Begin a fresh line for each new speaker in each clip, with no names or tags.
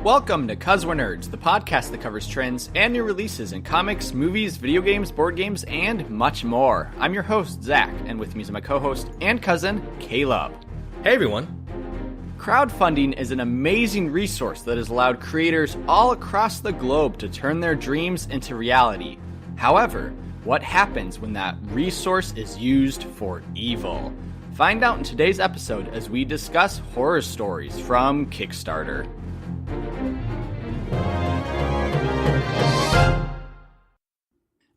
Welcome to 'Cause We're Nerds, the podcast that covers trends and new releases in comics, movies, video games, board games, and much more. I'm your host, Zach, and with me is my co-host and cousin, Caleb.
Hey everyone.
Crowdfunding is an amazing resource that has allowed creators all across the globe to turn their dreams into reality. However, what happens when that resource is used for evil? Find out in today's episode as we discuss horror stories from Kickstarter.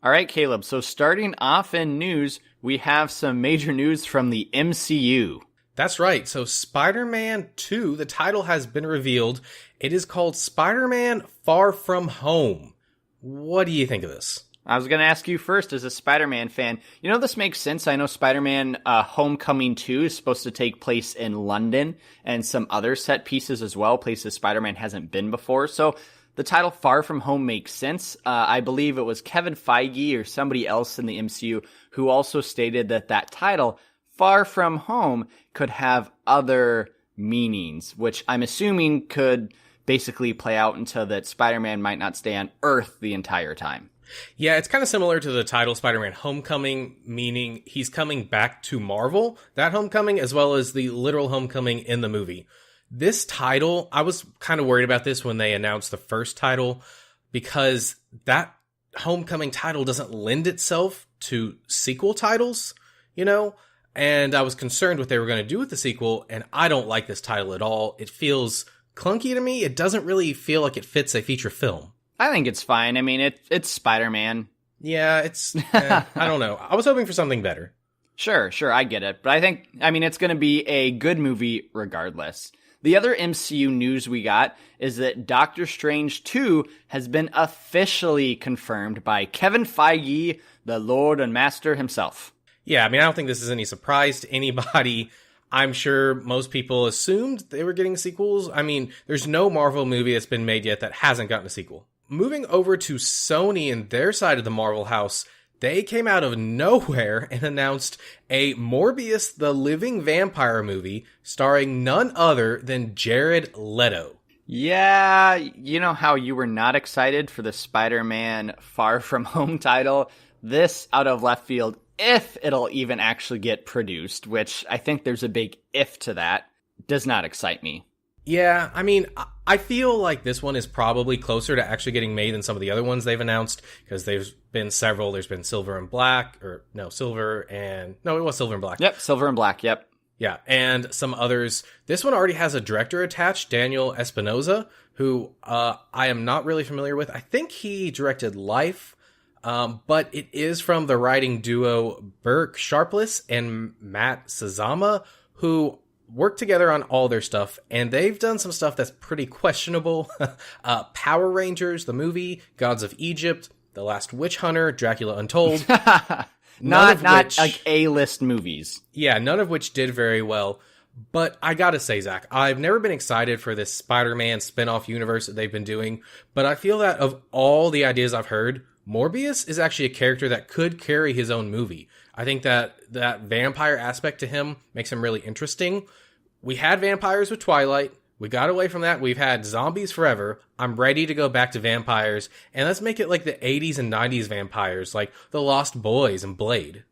All right, Caleb, so starting off in news, we have some major news from the MCU.
That's right. So Spider-Man 2, the title has been revealed. It is called Spider-Man Far From Home. What do you think of this?
I was going to ask you first as a Spider-Man fan. You know, this makes sense. I know Spider-Man Homecoming 2 is supposed to take place in London and some other set pieces as well, places Spider-Man hasn't been before. So the title Far From Home makes sense. I believe it was Kevin Feige or somebody else in the MCU who also stated that that title, Far From Home, could have other meanings, which I'm assuming could basically play out into that Spider-Man might not stay on Earth the entire time.
Yeah, it's kind of similar to the title Spider-Man Homecoming, meaning he's coming back to Marvel, that homecoming, as well as the literal homecoming in the movie. This title, I was kind of worried about this when they announced the first title, because that homecoming title doesn't lend itself to sequel titles, you know? And I was concerned what they were going to do with the sequel, and I don't like this title at all. It feels clunky to me. It doesn't really feel like it fits a feature film.
I think it's fine. I mean, it's Spider-Man.
Yeah, I don't know. I was hoping for something better.
Sure, I get it. But it's going to be a good movie regardless. The other MCU news we got is that Doctor Strange 2 has been officially confirmed by Kevin Feige, the Lord and Master himself.
Yeah, I mean, I don't think this is any surprise to anybody. I'm sure most people assumed they were getting sequels. I mean, there's no Marvel movie that's been made yet that hasn't gotten a sequel. Moving over to Sony and their side of the Marvel house, they came out of nowhere and announced a Morbius the Living Vampire movie starring none other than Jared Leto.
Yeah, you know how you were not excited for the Spider-Man Far From Home title? This, out of left field, if it'll even actually get produced, which I think there's a big if to that, does not excite me.
Yeah, I mean, I feel like this one is probably closer to actually getting made than some of the other ones they've announced, because there's been several. There's been Silver and Black. Yep, Silver and Black,
yep.
Yeah, and some others. This one already has a director attached, Daniel Espinosa, who I am not really familiar with. I think he directed Life, but it is from the writing duo Burke Sharpless and Matt Sazama, who work together on all their stuff, and they've done some stuff that's pretty questionable. Power Rangers, the movie, Gods of Egypt, The Last Witch Hunter, Dracula Untold.
not like A-list movies.
Yeah, none of which did very well. But I gotta say, Zach, I've never been excited for this Spider-Man spin-off universe that they've been doing, but I feel that of all the ideas I've heard, Morbius is actually a character that could carry his own movie. I think that vampire aspect to him makes him really interesting. We had vampires with Twilight. We got away from that. We've had zombies forever. I'm ready to go back to vampires. And let's make it like the 80s and 90s vampires, like The Lost Boys and Blade.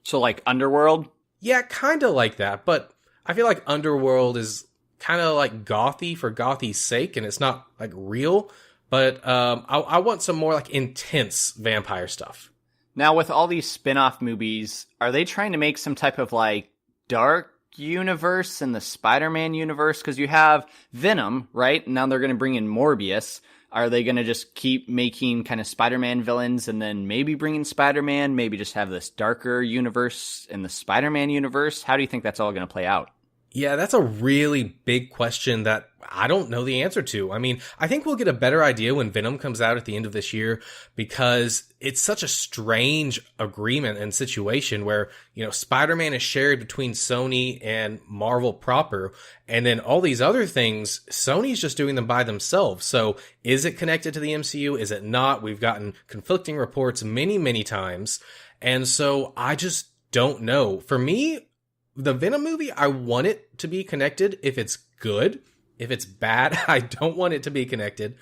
So like Underworld?
Yeah, kind of like that. But I feel like Underworld is kind of like gothy for gothy's sake, and it's not like real. But I want some more like intense vampire stuff.
Now, with all these spin-off movies, are they trying to make some type of like dark universe in the Spider-Man universe? Because you have Venom, right? Now they're going to bring in Morbius. Are they going to just keep making kind of Spider-Man villains and then maybe bring in Spider-Man, maybe just have this darker universe in the Spider-Man universe? How do you think that's all going to play out?
Yeah, that's a really big question that I don't know the answer to. I mean, I think we'll get a better idea when Venom comes out at the end of this year, because it's such a strange agreement and situation where, you know, Spider-Man is shared between Sony and Marvel proper, and then all these other things, Sony's just doing them by themselves. So is it connected to the MCU? Is it not? We've gotten conflicting reports many, many times. And so I just don't know. For me, the Venom movie, I want it to be connected if it's good. If it's bad, I don't want it to be connected.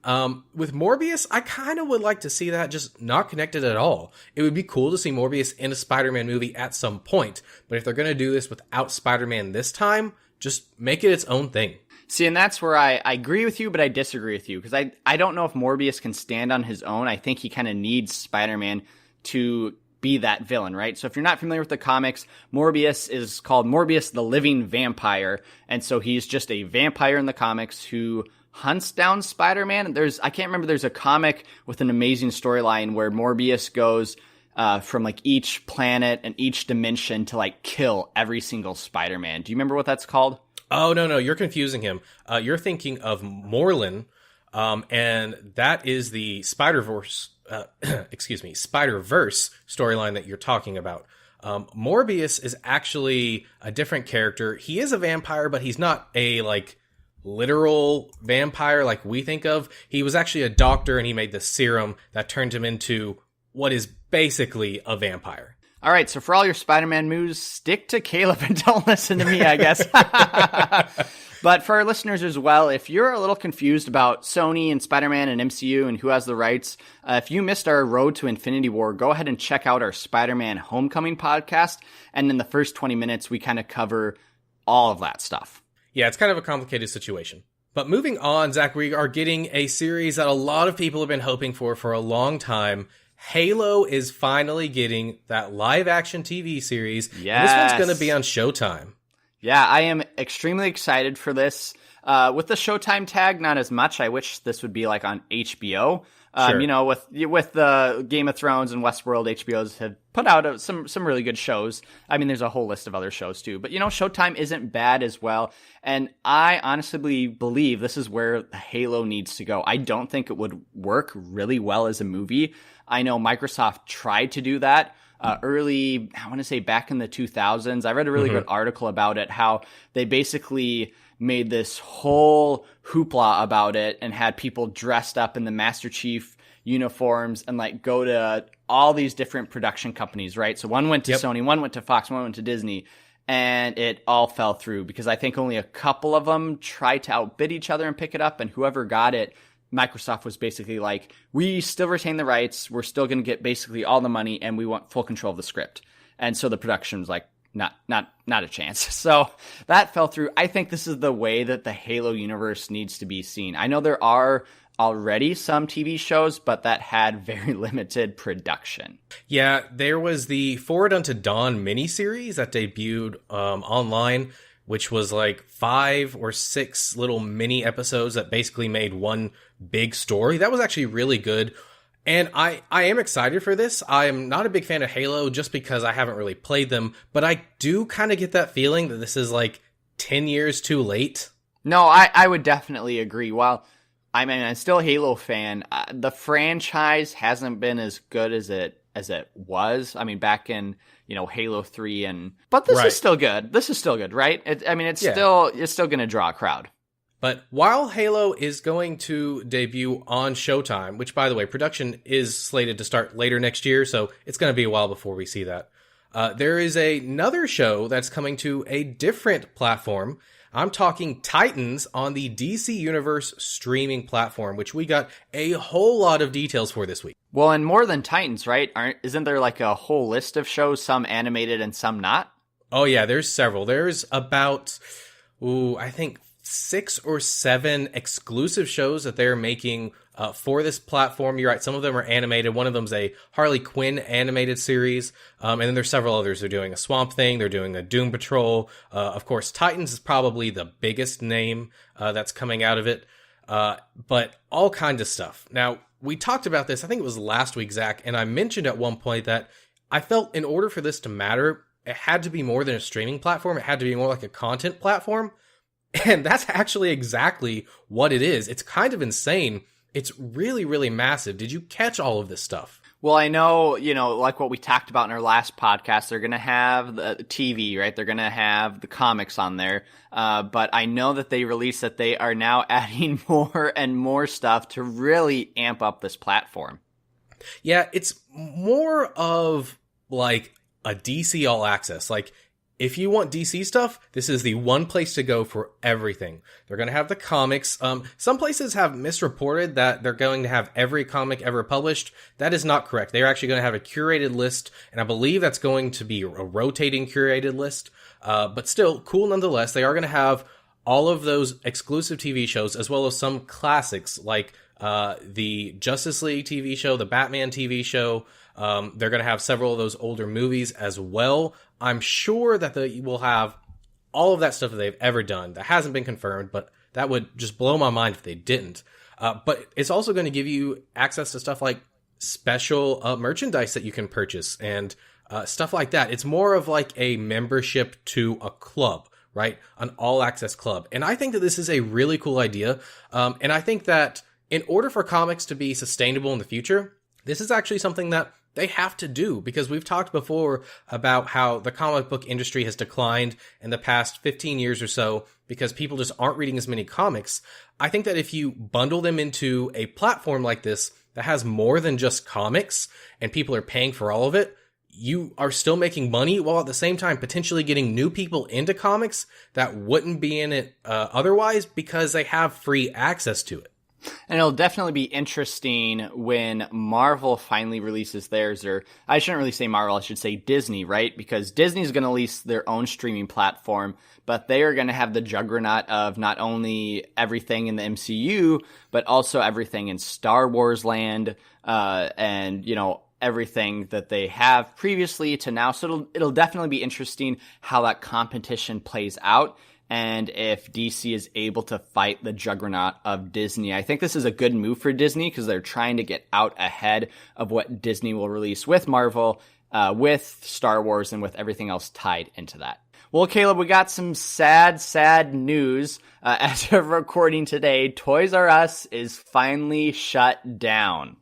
With Morbius, I kind of would like to see that just not connected at all. It would be cool to see Morbius in a Spider-Man movie at some point, but if they're going to do this without Spider-Man this time, just make it its own thing.
See, and that's where I agree with you, but I disagree with you, because I don't know if Morbius can stand on his own. I think he kind of needs Spider-Man to be that villain, right? So if you're not familiar with the comics, Morbius is called Morbius the Living Vampire, and so he's just a vampire in the comics who hunts down Spider-Man. I can't remember, there's a comic with an amazing storyline where Morbius goes from like each planet and each dimension to like kill every single Spider-Man. Do you remember what that's called?
Oh, no, you're confusing him. You're thinking of Morlun, and that is the Spider-Verse, Spider-Verse storyline that you're talking about. Morbius is actually a different character. He is a vampire, but he's not a, like, literal vampire like we think of. He was actually a doctor, and he made the serum that turned him into what is basically a vampire.
All right, so for all your Spider-Man moves, stick to Caleb and don't listen to me, I guess. But for our listeners as well, if you're a little confused about Sony and Spider-Man and MCU and who has the rights, if you missed our Road to Infinity War, go ahead and check out our Spider-Man Homecoming podcast. And in the first 20 minutes, we kind of cover all of that stuff.
Yeah, it's kind of a complicated situation. But moving on, Zach, we are getting a series that a lot of people have been hoping for a long time. Halo is finally getting that live-action TV series.
Yes.
This one's going to be on Showtime.
Yeah, I am extremely excited for this. With the Showtime tag, not as much. I wish this would be like on HBO.
Sure.
You know, with the Game of Thrones and Westworld, HBO's have put out some really good shows. I mean, there's a whole list of other shows too. But, you know, Showtime isn't bad as well. And I honestly believe this is where Halo needs to go. I don't think it would work really well as a movie. I know Microsoft tried to do that early, I want to say back in the 2000s. I read a really good article about it, how they basically made this whole hoopla about it and had people dressed up in the Master Chief uniforms and like go to all these different production companies, right? So one went to Sony, one went to Fox, one went to Disney, and it all fell through because I think only a couple of them tried to outbid each other and pick it up, and whoever got it, Microsoft was basically like, we still retain the rights, we're still going to get basically all the money, and we want full control of the script. And so the production was like, not a chance. So that fell through. I think this is the way that the Halo universe needs to be seen. I know there are already some TV shows, but that had very limited production.
Yeah, there was the Forward Unto Dawn miniseries that debuted online, which was like 5 or 6 little mini episodes that basically made one big story. That was actually really good. And I am excited for this. I am not a big fan of Halo just because I haven't really played them, but I do kind of get that feeling that this is like 10 years too late.
No, I would definitely agree. While I mean, I'm still a Halo fan, the franchise hasn't been as good as it was. I mean, back in, you know, Halo 3 but this is still good. This is still good, right? It's still going to draw a crowd.
But while Halo is going to debut on Showtime, which, by the way, production is slated to start later next year, so it's going to be a while before we see that, there is another show that's coming to a different platform. I'm talking Titans on the DC Universe streaming platform, which we got a whole lot of details for this week.
Well, and more than Titans, right? Isn't there like a whole list of shows, some animated and some not?
Oh, yeah, there's several. There's about, I think 6 or 7 exclusive shows that they're making for this platform. You're right, some of them are animated. One of them's a Harley Quinn animated series. And then there's several others. They're doing a Swamp Thing. They're doing a Doom Patrol. Of course, Titans is probably the biggest name that's coming out of it. But all kinds of stuff. Now, we talked about this, I think it was last week, Zach, and I mentioned at one point that I felt in order for this to matter, it had to be more than a streaming platform. It had to be more like a content platform. And that's actually exactly what it is. It's kind of insane. It's really, really massive. Did you catch all of this stuff?
Well, I know, you know, like what we talked about in our last podcast, they're going to have the TV, right? They're going to have the comics on there. But I know that they released that they are now adding more and more stuff to really amp up this platform.
Yeah, it's more of like a DC All Access. Like, if you want DC stuff, this is the one place to go for everything. They're going to have the comics. Some places have misreported that they're going to have every comic ever published. That is not correct. They're actually going to have a curated list, and I believe that's going to be a rotating curated list. But still, cool nonetheless. They are going to have all of those exclusive TV shows, as well as some classics like the Justice League TV show, the Batman TV show. They're going to have several of those older movies as well. I'm sure that they will have all of that stuff that they've ever done. That hasn't been confirmed, but that would just blow my mind if they didn't. But it's also going to give you access to stuff like special merchandise that you can purchase and stuff like that. It's more of like a membership to a club, right? An all-access club. And I think that this is a really cool idea. And I think that in order for comics to be sustainable in the future, this is actually something that they have to do, because we've talked before about how the comic book industry has declined in the past 15 years or so because people just aren't reading as many comics. I think that if you bundle them into a platform like this that has more than just comics and people are paying for all of it, you are still making money while at the same time potentially getting new people into comics that wouldn't be in it otherwise because they have free access to it.
And it'll definitely be interesting when Marvel finally releases theirs, or I shouldn't really say Marvel, I should say Disney, right? Because Disney's going to release their own streaming platform, but they are going to have the juggernaut of not only everything in the MCU, but also everything in Star Wars land, and, you know, everything that they have previously to now. So it'll definitely be interesting how that competition plays out, and if DC is able to fight the juggernaut of Disney. I think this is a good move for Disney because they're trying to get out ahead of what Disney will release with Marvel, with Star Wars, and with everything else tied into that. Well, Caleb, we got some sad news. As of recording today, Toys R Us is finally shut down.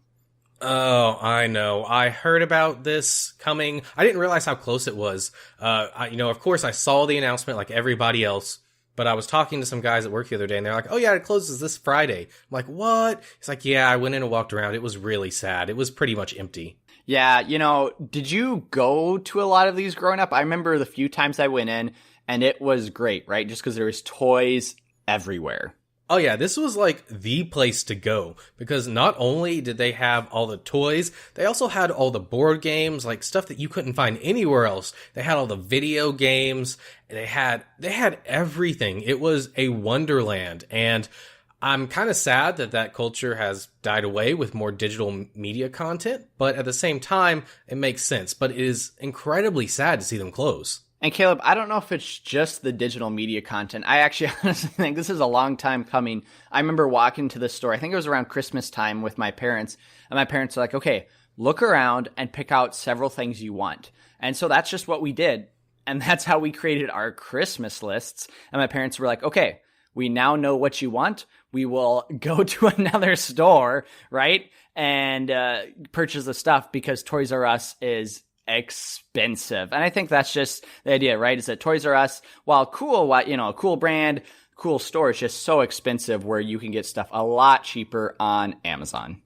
Oh, I know. I heard about this coming. I didn't realize how close it was. Of course, I saw the announcement like everybody else, but I was talking to some guys at work the other day, and they're like, oh yeah, it closes this Friday. I'm like, what? It's like, yeah, I went in and walked around. It was really sad. It was pretty much empty.
Yeah, did you go to a lot of these growing up? I remember the few times I went in, and it was great, right? Just because there was toys everywhere.
Oh yeah, this was like the place to go, because not only did they have all the toys, they also had all the board games, like stuff that you couldn't find anywhere else. They had all the video games, they had everything. It was a wonderland, and I'm kind of sad that culture has died away with more digital media content, but at the same time, it makes sense. But it is incredibly sad to see them close.
And Caleb, I don't know if it's just the digital media content. I actually honestly think this is a long time coming. I remember walking to the store, I think it was around Christmas time with my parents, and my parents were like, okay, look around and pick out several things you want. And so that's just what we did. And that's how we created our Christmas lists. And my parents were like, okay, we now know what you want. We will go to another store, right? And purchase the stuff, because Toys R Us is expensive. And I think that's just the idea, right? Is that Toys R Us, while cool, a cool brand, cool store, it's just so expensive, where you can get stuff a lot cheaper on Amazon.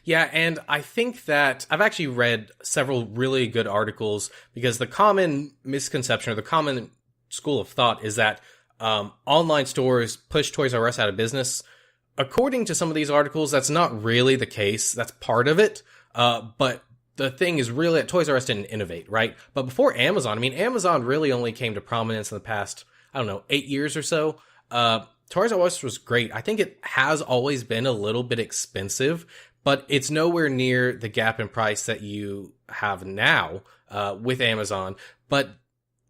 Yeah, and I think that I've actually read several really good articles, because the common misconception or the common school of thought is that online stores push Toys R Us out of business. According to some of these articles, that's not really the case. That's part of it. But the thing is really that Toys R Us didn't innovate, right? But before Amazon, Amazon really only came to prominence in the past, 8 years or so. Toys R Us was great. I think it has always been a little bit expensive, but it's nowhere near the gap in price that you have now with Amazon. But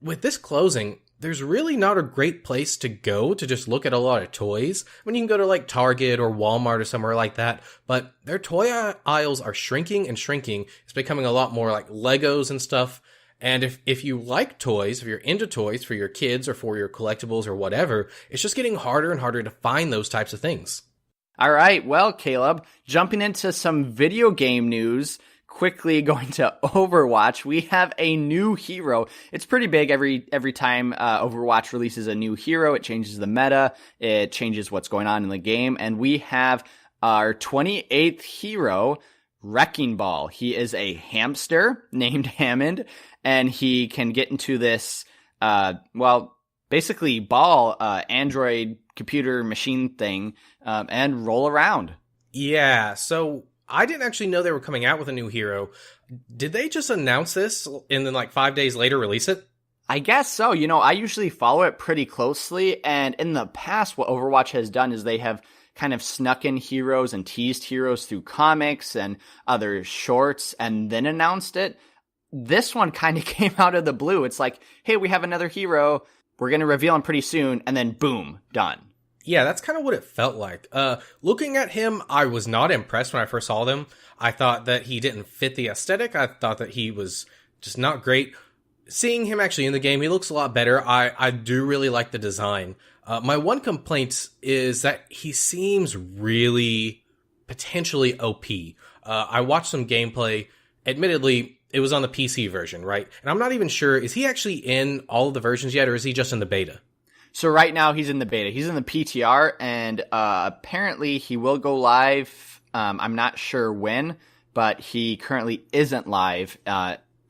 with this closing, there's really not a great place to go to just look at a lot of toys. You can go to like Target or Walmart or somewhere like that, but their toy aisles are shrinking and shrinking. It's becoming a lot more like Legos and stuff. And if you like toys, if you're into toys for your kids or for your collectibles or whatever, it's just getting harder and harder to find those types of things.
All right. Well, Caleb, jumping into some video game news, quickly going to Overwatch, we have a new hero. It's pretty big every time Overwatch releases a new hero. It changes the meta. It changes what's going on in the game. And we have our 28th hero, Wrecking Ball. He is a hamster named Hammond, and he can get into this basically ball, android computer machine thing, and roll around.
Yeah, so I didn't actually know they were coming out with a new hero. Did they just announce this and then 5 days later release it?
I guess so. I usually follow it pretty closely, and in the past, what Overwatch has done is they have kind of snuck in heroes and teased heroes through comics and other shorts and then announced it. This one kind of came out of the blue. It's like, hey, we have another hero. We're going to reveal him pretty soon, and then boom, done.
Yeah, that's kind of what it felt like. Looking at him, I was not impressed when I first saw them. I thought that he didn't fit the aesthetic. I thought that he was just not great. Seeing him actually in the game, he looks a lot better. I do really like the design. My one complaint is that he seems really potentially OP. I watched some gameplay. Admittedly, it was on the PC version, right? And I'm not even sure, is he actually in all of the versions yet, or is he just in the beta?
So right now he's in the beta. He's in the PTR, and apparently he will go live. I'm not sure when, but he currently isn't live,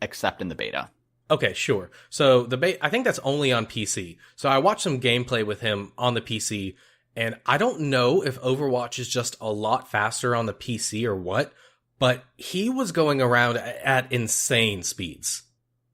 except in the beta.
Okay, sure. So I think that's only on PC. So I watched some gameplay with him on the PC, and I don't know if Overwatch is just a lot faster on the PC or what, but he was going around at insane speeds.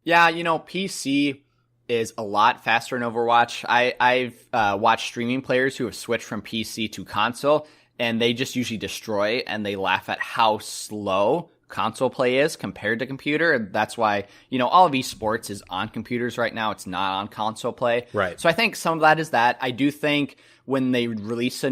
Yeah, PC is a lot faster in Overwatch. I've watched streaming players who have switched from PC to console, and they just usually destroy, and they laugh at how slow console play is compared to computer. And that's why, all of esports is on computers right now. It's not on console play.
Right.
So I think some of that is that. I do think when they release a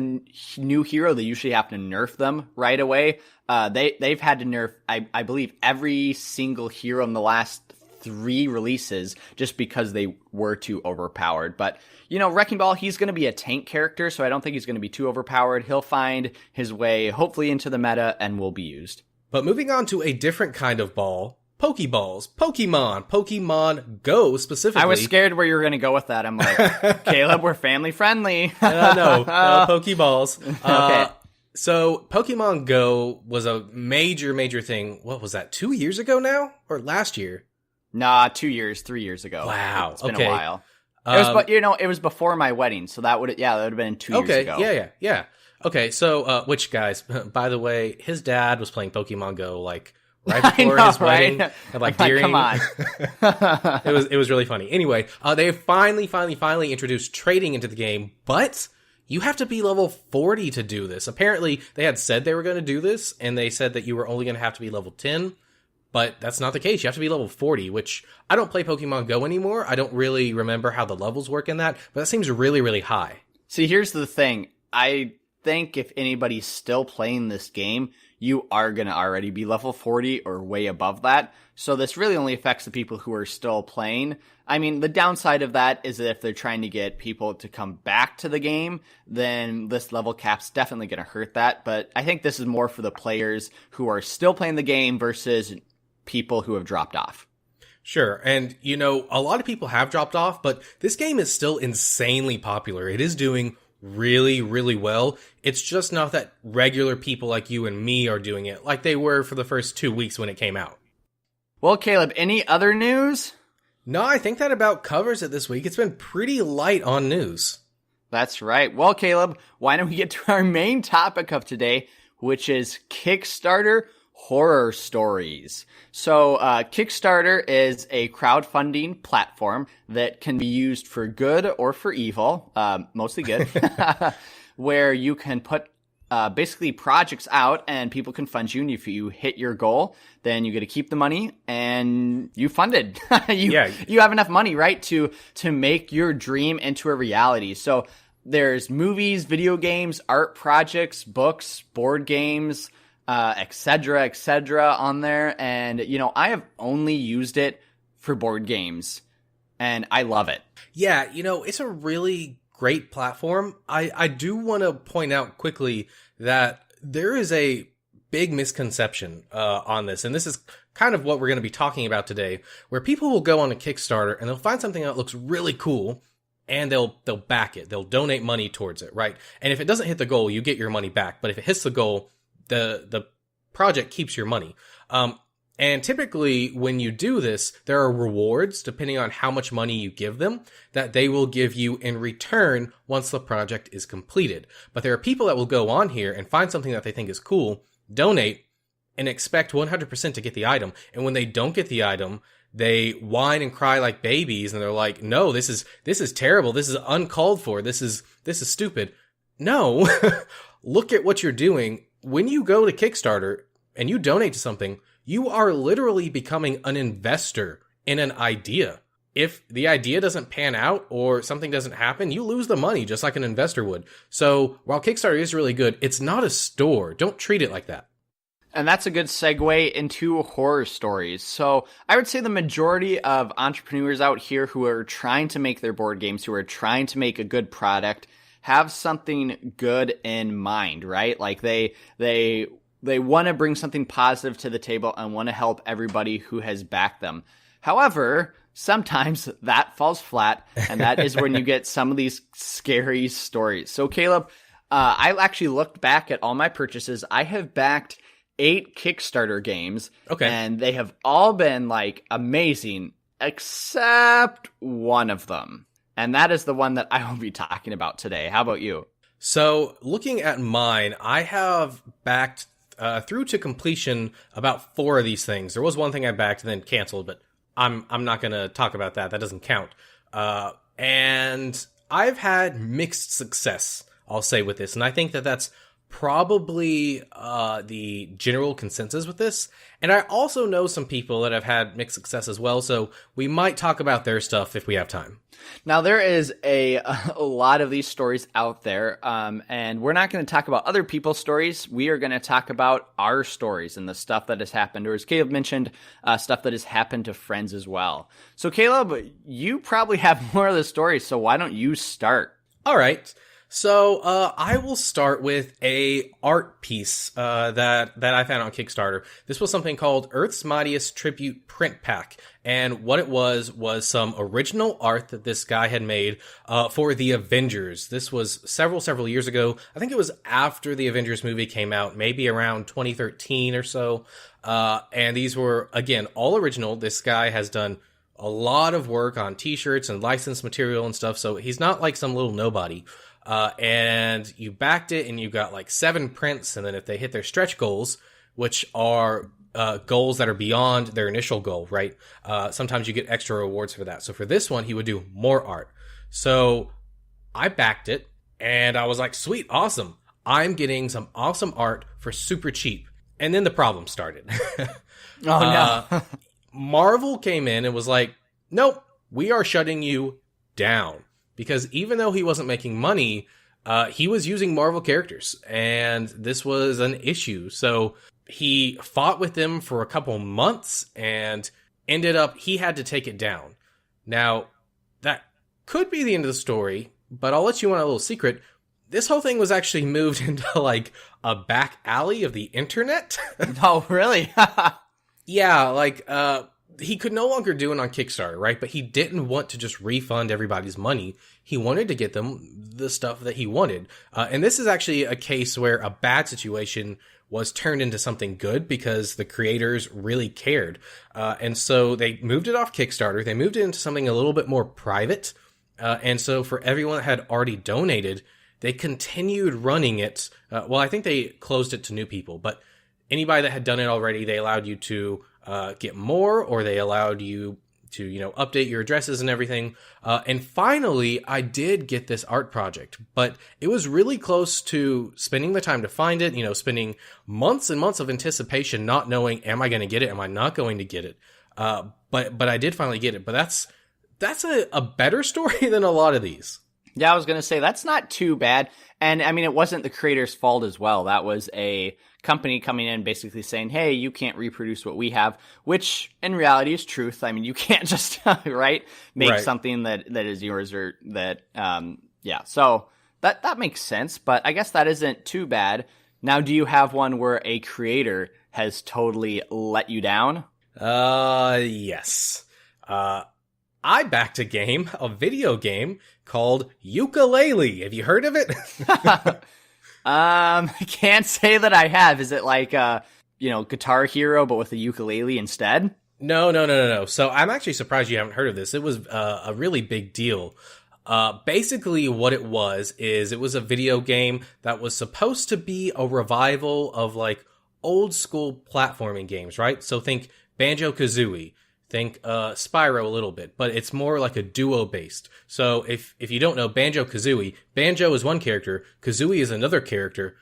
new hero, they usually have to nerf them right away. They've had to nerf, I believe, every single hero in the last 3 releases just because they were too overpowered. But, Wrecking Ball, he's going to be a tank character, so I don't think he's going to be too overpowered. He'll find his way, hopefully, into the meta and will be used.
But moving on to a different kind of ball, Pokeballs, Pokemon Go specifically.
I was scared where you were going to go with that. I'm like, Caleb, we're family friendly.
No, Pokeballs.
Okay.
So Pokemon Go was a major thing. What was that, 2 years ago now? Or last year?
Nah, 2 years, 3 years ago.
Wow.
It's been a while. It was before my wedding, so that would have been 2 years ago.
Yeah. Okay, so, which, guys, by the way, his dad was playing Pokemon Go, right before his wedding. And, during...
Come on.
It was really funny. Anyway, they finally introduced trading into the game, but you have to be level 40 to do this. Apparently, they had said they were going to do this, and they said that you were only going to have to be level 10, but that's not the case. You have to be level 40, which I don't play Pokemon Go anymore. I don't really remember how the levels work in that, but that seems really, really high.
See, here's the thing. I think if anybody's still playing this game, you are going to already be level 40 or way above that. So this really only affects the people who are still playing. I mean, the downside of that is that if they're trying to get people to come back to the game, then this level cap's definitely going to hurt that. But I think this is more for the players who are still playing the game versus people who have dropped off.
Sure, and a lot of people have dropped off, but this game is still insanely popular. It is doing really, really well. It's just not that regular people like you and me are doing it like they were for the first 2 weeks when it came out.
Well, Caleb, any other news?
No, I think that about covers it this week. It's been pretty light on news.
That's right. Well, Caleb, why don't we get to our main topic of today, which is Kickstarter horror stories. So Kickstarter is a crowdfunding platform that can be used for good or for evil, mostly good, where you can put basically projects out and people can fund you. And if you hit your goal, then you get to keep the money and you funded. You have enough money, right, to make your dream into a reality. So there's movies, video games, art projects, books, board games, etc. on there. And, I have only used it for board games and I love it.
Yeah, it's a really great platform. I do want to point out quickly that there is a big misconception on this, and this is kind of what we're going to be talking about today, where people will go on a Kickstarter and they'll find something that looks really cool and they'll back it. They'll donate money towards it, right? And if it doesn't hit the goal, you get your money back. But if it hits the goal, the project keeps your money. And typically, when you do this, there are rewards, depending on how much money you give them, that they will give you in return once the project is completed. But there are people that will go on here and find something that they think is cool, donate, and expect 100% to get the item. And when they don't get the item, they whine and cry like babies, and they're like, no, this is terrible, this is uncalled for, this is stupid. No, look at what you're doing. When you go to Kickstarter and you donate to something, you are literally becoming an investor in an idea. If the idea doesn't pan out or something doesn't happen, you lose the money just like an investor would. So while Kickstarter is really good, it's not a store. Don't treat it like that.
And that's a good segue into horror stories. So I would say the majority of entrepreneurs out here who are trying to make their board games, who are trying to make a good product, have something good in mind, right? Like they want to bring something positive to the table and want to help everybody who has backed them. However, sometimes that falls flat, and that is when you get some of these scary stories. So Caleb, I actually looked back at all my purchases. I have backed 8 Kickstarter games,
okay,
and they have all been like amazing, except one of them. And that is the one that I will be talking about today. How about you?
So looking at mine, I have backed through to completion about 4 of these things. There was one thing I backed and then canceled, but I'm not going to talk about that. That doesn't count. And I've had mixed success, I'll say, with this. And I think that that's probably the general consensus with this. And I also know some people that have had mixed success as well, so we might talk about their stuff if we have time.
Now, there is a lot of these stories out there, and we're not going to talk about other people's stories. We are going to talk about our stories and the stuff that has happened, or as Caleb mentioned, stuff that has happened to friends as well. So, Caleb, you probably have more of the stories, so why don't you start?
All right. So I will start with a art piece that I found on Kickstarter. This was something called Earth's Mightiest Tribute Print Pack. And what it was some original art that this guy had made for the Avengers. This was several years ago. I think it was after the Avengers movie came out, maybe around 2013 or so. And these were, again, all original. This guy has done a lot of work on t-shirts and licensed material and stuff, so he's not like some little nobody. And you backed it, and you got like 7 prints, and then if they hit their stretch goals, which are goals that are beyond their initial goal, right? Sometimes you get extra rewards for that. So for this one, he would do more art. So I backed it, and I was like, sweet, awesome. I'm getting some awesome art for super cheap. And then the problem started.
Oh, no.
Marvel came in and was like, nope, we are shutting you down. Because even though he wasn't making money, he was using Marvel characters, and this was an issue. So he fought with them for a couple months and ended up, he had to take it down. Now, that could be the end of the story, but I'll let you in on a little secret. This whole thing was actually moved into like a back alley of the internet.
Oh, really?
Yeah, like, he could no longer do it on Kickstarter, right? But he didn't want to just refund everybody's money. He wanted to get them the stuff that he wanted. And this is actually a case where a bad situation was turned into something good because the creators really cared. And so they moved it off Kickstarter. They moved it into something a little bit more private. And so for everyone that had already donated, they continued running it. Well, I think they closed it to new people, but anybody that had done it already, they allowed you to get more, or they allowed you to, update your addresses and everything. And finally, I did get this art project, but it was really close to spending the time to find it, spending months and months of anticipation, not knowing, am I going to get it? Am I not going to get it? But I did finally get it. But that's a better story than a lot of these.
Yeah, I was going to say, that's not too bad. And I mean, it wasn't the creator's fault as well. That was a company coming in basically saying, hey, you can't reproduce what we have, which in reality is truth. I mean, you can't just, right, make something that is yours, or that, So that makes sense, but I guess that isn't too bad. Now, do you have one where a creator has totally let you down?
Yes. I backed a video game called Yooka-Laylee. Have you heard of it?
I can't say that I have. Is it like Guitar Hero, but with a ukulele instead?
No. So I'm actually surprised you haven't heard of this. It was a really big deal. Basically what it was a video game that was supposed to be a revival of like old school platforming games, right? So think Banjo-Kazooie, think Spyro a little bit, but it's more like a duo based. So if you don't know Banjo-Kazooie, Banjo is one character, Kazooie is another character.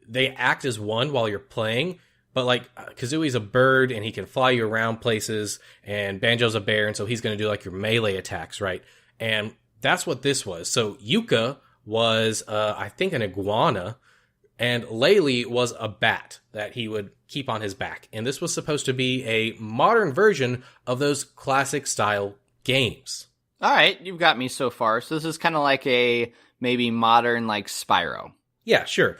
They act as one while you're playing, but like Kazooie's a bird and he can fly you around places, and Banjo's a bear, and so he's going to do like your melee attacks, right? And that's what this was. So Yuka was, I think, an iguana, and Laylee was a bat that he would keep on his back. And this was supposed to be a modern version of those classic style games.
All right, you've got me so far. So this is kind of like a maybe modern like Spyro.
Yeah, sure.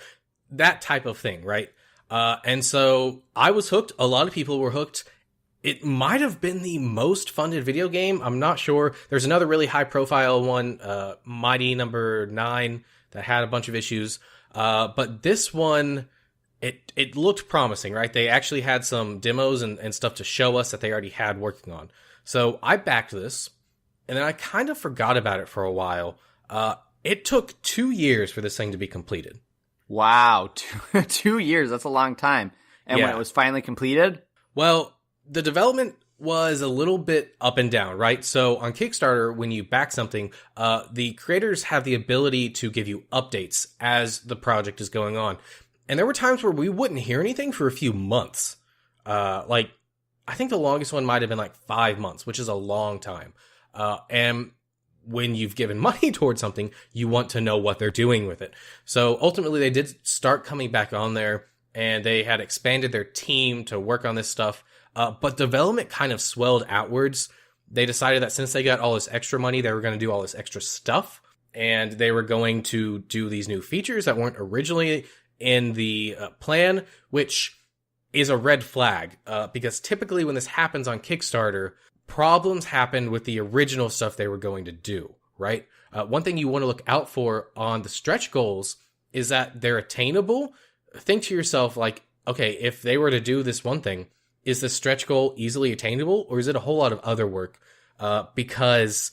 That type of thing, right? And so I was hooked. A lot of people were hooked. It might have been the most funded video game. I'm not sure. There's another really high profile one, Mighty Number 9, that had a bunch of issues. But this one, it looked promising, right? They actually had some demos and stuff to show us that they already had working on. So I backed this, and then I kind of forgot about it for a while. It took 2 years for this thing to be completed.
Wow, 2 years. That's a long time. And when it was finally completed?
Well, the development was a little bit up and down, right? So on Kickstarter, when you back something, the creators have the ability to give you updates as the project is going on. And there were times where we wouldn't hear anything for a few months. I think the longest one might have been like 5 months, which is a long time. And when you've given money towards something, you want to know what they're doing with it. So ultimately, they did start coming back on there, and they had expanded their team to work on this stuff. But development kind of swelled outwards. They decided that since they got all this extra money, they were going to do all this extra stuff, and they were going to do these new features that weren't originally in the plan, which is a red flag, because typically when this happens on Kickstarter, problems happen with the original stuff they were going to do, right? One thing you want to look out for on the stretch goals is that they're attainable. Think to yourself, like, okay, if they were to do this one thing, is the stretch goal easily attainable, or is it a whole lot of other work? Because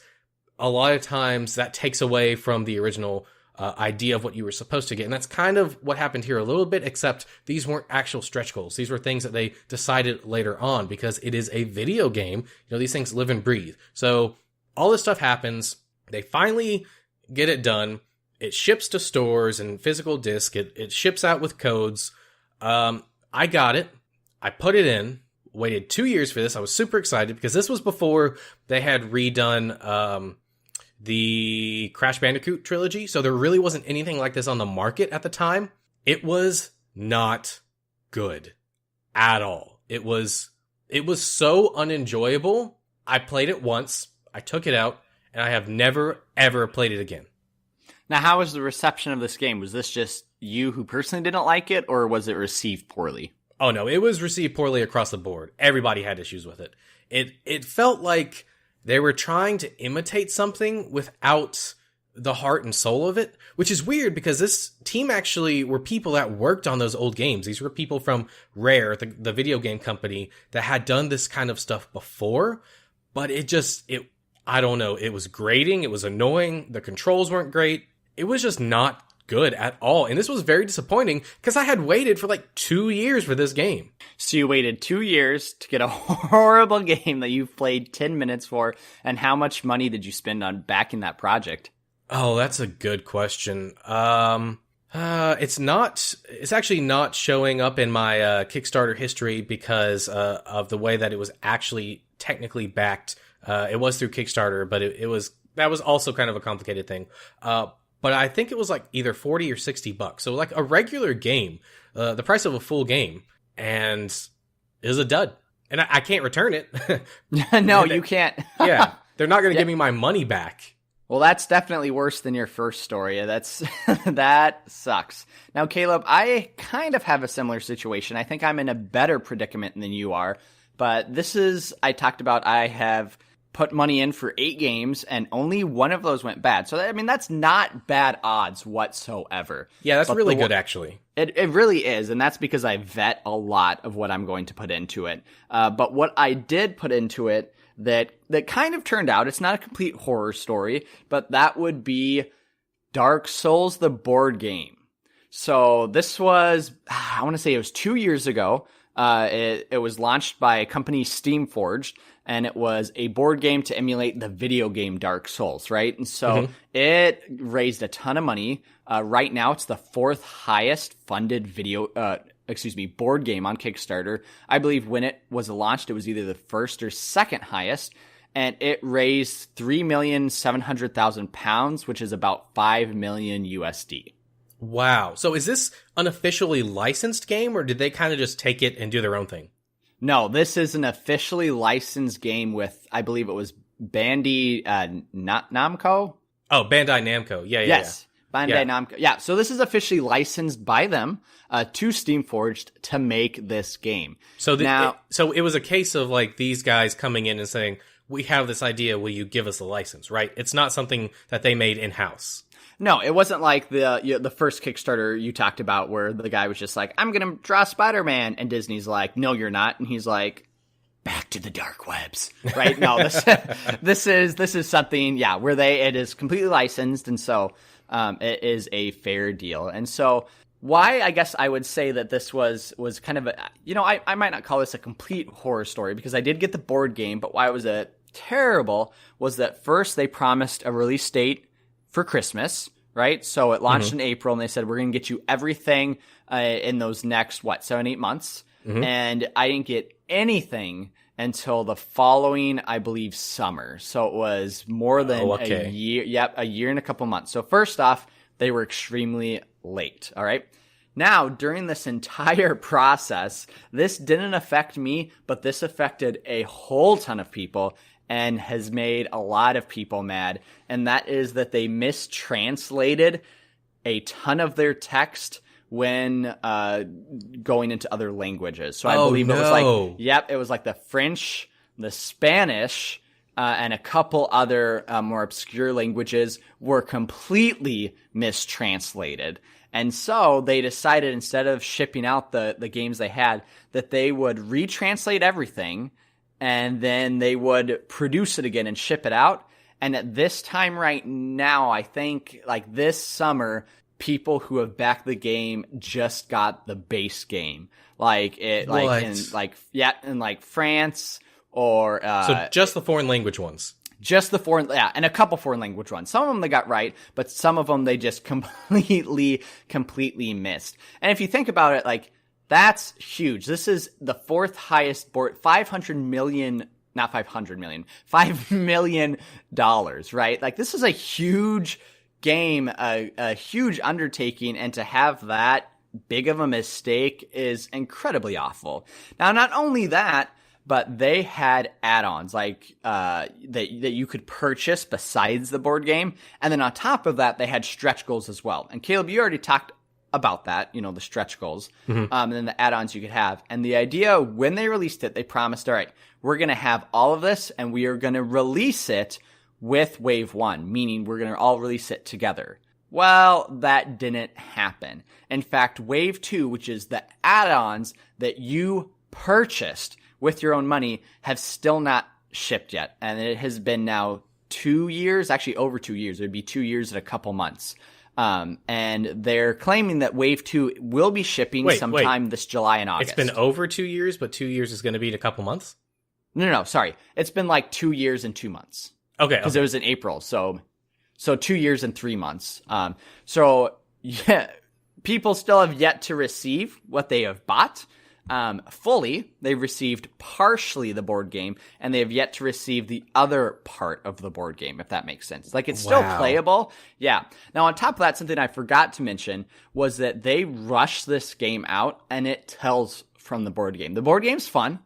a lot of times that takes away from the original idea of what you were supposed to get. And that's kind of what happened here a little bit, except these weren't actual stretch goals. These were things that they decided later on, because it is a video game. These things live and breathe. So all this stuff happens. They finally get it done. It ships to stores and physical disc. It ships out with codes. I got it. I put it in, waited 2 years for this. I was super excited because this was before they had redone the Crash Bandicoot trilogy. So there really wasn't anything like this on the market at the time. It was not good at all. It was so unenjoyable. I played it once, I took it out, and I have never, ever played it again.
Now, how was the reception of this game? Was this just you who personally didn't like it, or was it received poorly?
Oh, no, it was received poorly across the board. Everybody had issues with it. It felt like they were trying to imitate something without the heart and soul of it, which is weird because this team actually were people that worked on those old games. These were people from Rare, the video game company, that had done this kind of stuff before, but I don't know, it was grating, it was annoying, the controls weren't great, it was just not good at all. And this was very disappointing because I had waited for like 2 years for this game.
So you waited 2 years to get a horrible game that you've played 10 minutes for, and how much money did you spend on backing that project?
Oh, that's a good question. It's actually not showing up in my Kickstarter history because of the way that it was actually technically backed. It was through Kickstarter, but that was also kind of a complicated thing. But I think it was like either $40 or $60. So like a regular game, the price of a full game, and it was a dud. And I can't return it.
No, you can't.
Yeah, they're not going to give me my money back.
Well, that's definitely worse than your first story. That sucks. Now, Caleb, I kind of have a similar situation. I think I'm in a better predicament than you are. But I talked about I have put money in for 8 games, and only one of those went bad. So, I mean, that's not bad odds whatsoever.
Yeah, that's really good, actually.
It really is, and that's because I vet a lot of what I'm going to put into it. But what I did put into it that kind of turned out, it's not a complete horror story, but that would be Dark Souls, the board game. So this was, I want to say it was 2 years ago. It was launched by a company, Steamforged, and it was a board game to emulate the video game Dark Souls, right? And so it raised a ton of money. Right now, it's the 4th highest funded board game on Kickstarter. I believe when it was launched, it was either the 1st or 2nd highest, and it raised £3,700,000, which is about $5 million USD.
Wow. So is this an officially licensed game, or did they kind of just take it and do their own thing?
No, this is an officially licensed game with, I believe it was Bandai Namco?
Oh, Bandai Namco.
Yes. Bandai Namco. Yeah, so this is officially licensed by them to Steamforged to make this game.
So it was a case of like these guys coming in and saying, we have this idea, will you give us a license, right? It's not something that they made in-house.
No, it wasn't like the first Kickstarter you talked about where the guy was just like, I'm going to draw Spider-Man, and Disney's like, no, you're not. And he's like, back to the dark webs, right? No, this is something, where it is completely licensed, and so it is a fair deal. And so why I guess I would say that this was kind of I might not call this a complete horror story because I did get the board game, but why it was terrible was that first they promised a release date for Christmas, right? So it launched in April, and they said, we're going to get you everything in those next, 7-8 months. And I didn't get anything until the following, I believe, summer. So it was more than a year. Yep, a year and a couple months. So first off, they were extremely late, all right? Now, during this entire process, this didn't affect me, but this affected a whole ton of people and has made a lot of people mad. And that is that they mistranslated a ton of their text when going into other languages. So I believe it was like the French, the Spanish, and a couple other more obscure languages were completely mistranslated. And so they decided, instead of shipping out the games they had, that they would retranslate everything, and then they would produce it again and ship it out. And at this time right now, I think like this summer, people who have backed the game just got the base game. In France or
so just the foreign language ones.
Just the and a couple foreign language ones. Some of them they got right, but some of them they just completely missed. And if you think about it, like, that's huge. This is the 4th highest board, $5 million, right? Like, this is a huge game, a huge undertaking, and to have that big of a mistake is incredibly awful. Now, not only that, but they had add-ons like that you could purchase besides the board game, and then on top of that, they had stretch goals as well. And Caleb, you already talked about that, the stretch goals, and then the add-ons you could have. And the idea, when they released it, they promised, all right, we're going to have all of this, and we are going to release it with Wave 1, meaning we're going to all release it together. Well, that didn't happen. In fact, Wave 2, which is the add-ons that you purchased with your own money, have still not shipped yet. And it has been now 2 years, actually over 2 years. It would be 2 years and a couple months. And they're claiming that Wave 2 will be shipping sometime this July and August.
It's been over 2 years, but 2 years is going to be in a couple months?
No, sorry. It's been like 2 years and 2 months.
Okay.
Because it was in April, so 2 years and 3 months. People still have yet to receive what they have bought. Fully, they've received partially the board game, and they have yet to receive the other part of the board game, if that makes sense. Like, it's still playable. Yeah. Now, on top of that, something I forgot to mention was that they rushed this game out, and it tells from the board game. The board game's fun.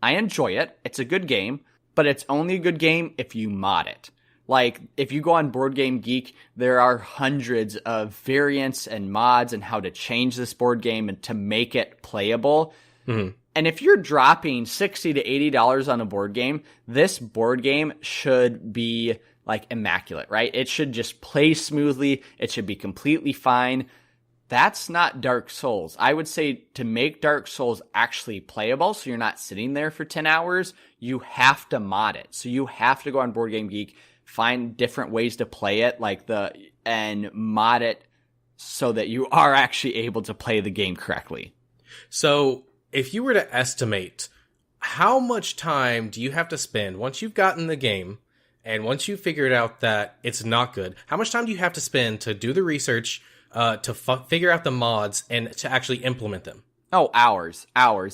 I enjoy it. It's a good game, but it's only a good game if you mod it. Like, if you go on Board Game Geek, there are hundreds of variants and mods and how to change this board game and to make it playable. And if you're dropping $60 to $80 on a board game, this board game should be like immaculate, right? It should just play smoothly. It should be completely fine. That's not Dark Souls. I would say to make Dark Souls actually playable, so you're not sitting there for 10 hours, you have to mod it. So you have to go on Board Game Geek, find different ways to play it, and mod it so that you are actually able to play the game correctly.
So if you were to estimate, how much time do you have to spend once you've gotten the game and once you've figured out that it's not good? How much time do you have to spend to do the research, to figure out the mods, and to actually implement them?
Oh, hours.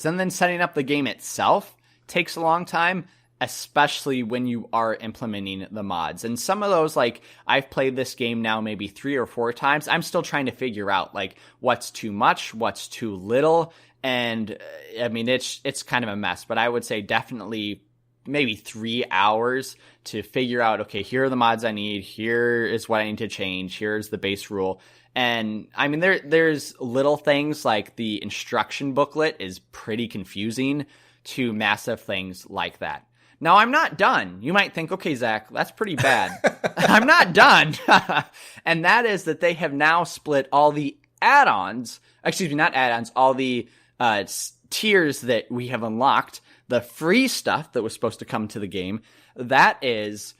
And then setting up the game itself takes a long time, especially when you are implementing the mods. And some of those, like, I've played this game now maybe 3 or 4 times. I'm still trying to figure out, like, what's too much, what's too little. And I mean, it's kind of a mess, but I would say definitely maybe 3 hours to figure out, okay, here are the mods I need. Here is what I need to change. Here's the base rule. And I mean, there's little things like the instruction booklet is pretty confusing to massive things like that. Now, I'm not done. You might think, okay, Zach, that's pretty bad. I'm not done. And that is that they have now split all the add-ons, not add-ons, all the tiers that we have unlocked, the free stuff that was supposed to come to the game, that is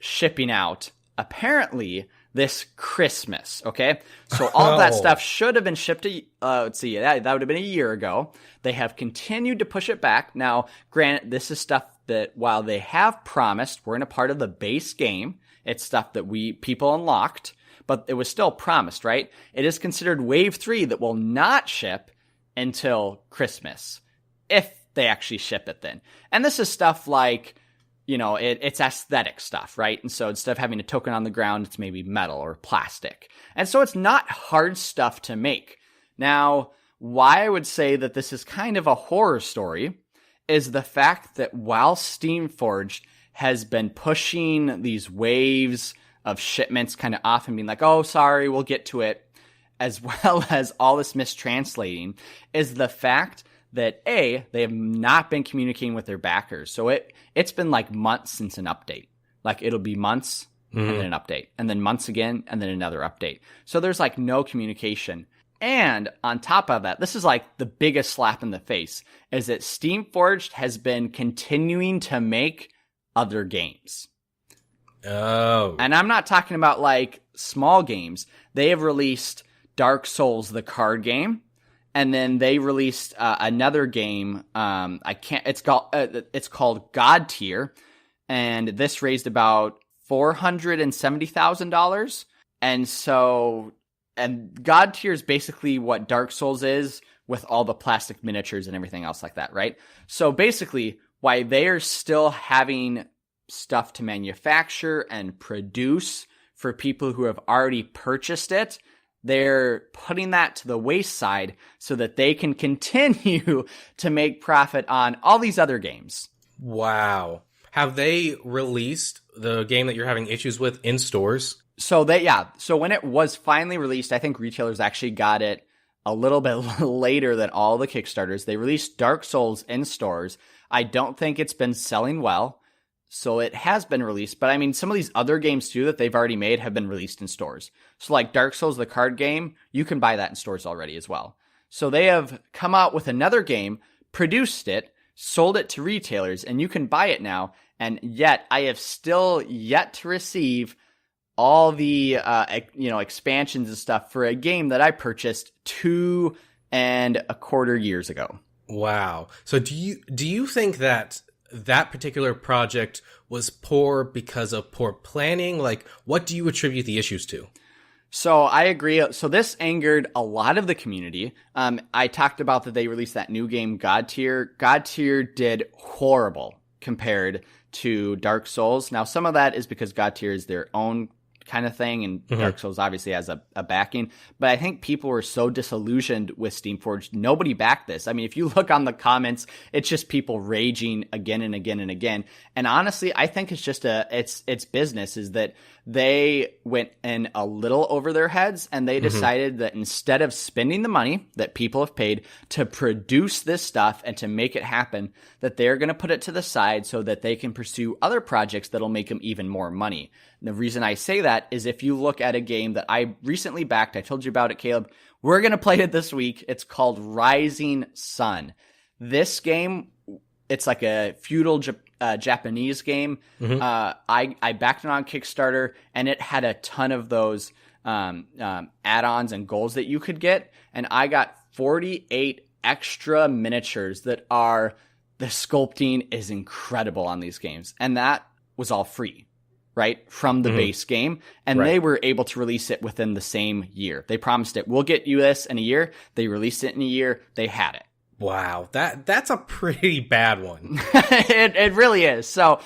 shipping out apparently this Christmas, okay? So all of that stuff should have been shipped that would have been a year ago. They have continued to push it back. Now, granted, this is stuff that while they have promised, weren't a part of the base game. It's stuff that people unlocked, but it was still promised, right? It is considered Wave 3 that will not ship until Christmas, if they actually ship it then. And this is stuff like, it's aesthetic stuff, right? And so instead of having a token on the ground, it's maybe metal or plastic. And so it's not hard stuff to make. Now, why I would say that this is kind of a horror story is the fact that while Steamforged has been pushing these waves of shipments kind of off and being like, oh, sorry, we'll get to it, as well as all this mistranslating, is the fact that they have not been communicating with their backers. So it's been like months since an update. Like it'll be months and then an update, and then months again, and then another update. So there's like no communication. And on top of that, this is like the biggest slap in the face, is that Steamforged has been continuing to make other games.
Oh.
And I'm not talking about like small games. They have released Dark Souls, the card game, and then they released another game. It's called God Tier, and this raised about $470,000. And God Tier is basically what Dark Souls is with all the plastic miniatures and everything else like that, right? So basically, why they are still having stuff to manufacture and produce for people who have already purchased it, they're putting that to the wayside so that they can continue to make profit on all these other games.
Wow. Have they released the game that you're having issues with in stores?
So when it was finally released, I think retailers actually got it a little bit later than all the Kickstarters. They released Dark Souls in stores. I don't think it's been selling well, so it has been released. But I mean, some of these other games too that they've already made have been released in stores. So like Dark Souls, the card game, you can buy that in stores already as well. So they have come out with another game, produced it, sold it to retailers, and you can buy it now. And yet I have still yet to receive all the expansions and stuff for a game that I purchased 2.25 years ago.
Wow. So do you think that particular project was poor because of poor planning? Like, what do you attribute the issues to?
So I agree. So this angered a lot of the community. I talked about that they released that new game, God Tier. God Tier did horrible compared to Dark Souls. Now, some of that is because God Tier is their own kind of thing, and Dark Souls obviously has a backing. But I think people were so disillusioned with Steamforged, nobody backed this. I mean, if you look on the comments, it's just people raging again and again and again. And honestly, I think it's just it's business, is that they went in a little over their heads, and they decided that instead of spending the money that people have paid to produce this stuff and to make it happen, that they're going to put it to the side so that they can pursue other projects that'll make them even more money. And the reason I say that is if you look at a game that I recently backed, I told you about it, Caleb, we're going to play it this week. It's called Rising Sun. This game, it's like a feudal Japanese game. I backed it on Kickstarter, and it had a ton of those add-ons and goals that you could get. And I got 48 extra miniatures that are, the sculpting is incredible on these games. And that was all free, right? From the base game. And they were able to release it within the same year. They promised it. We'll get you this in a year. They released it in a year. They had it.
Wow, that's a pretty bad one.
It really is. So